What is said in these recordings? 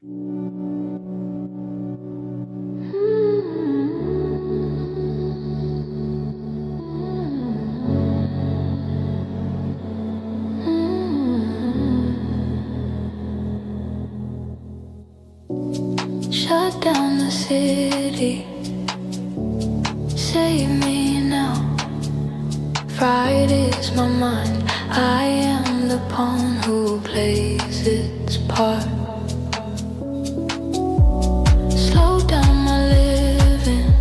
Shut down the city, save me now. Pride is my mind, I am the pawn who plays its part. Slow down my living,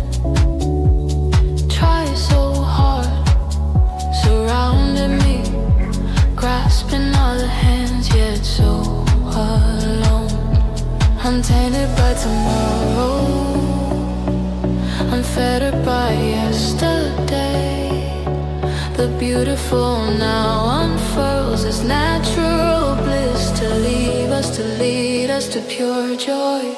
try so hard. Surrounding me, grasping all the hands, yet so alone. I'm tainted by tomorrow, I'm fettered by yesterday. The beautiful now unfurls as natural bliss to lead us to pure joy.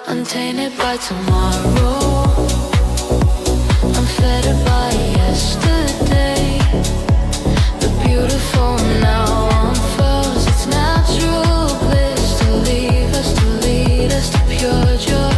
Untainted by tomorrow, I'm fettered by yesterday. The beautiful now unfurls its natural bliss to lead us to pure joy.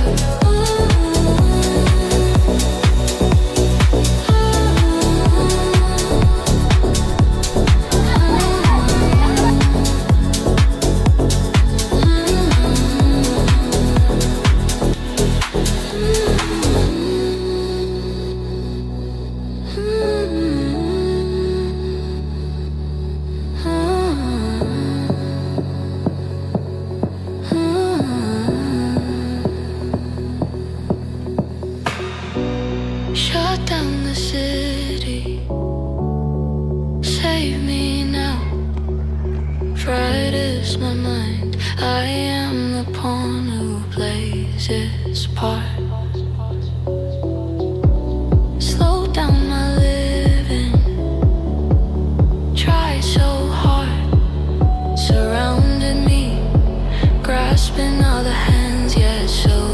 Shut down the city, save me now. Pride is my mind, I am the pawn who plays its part. Slow down my living, try so hard. Surrounding me, grasping all the hands, yet so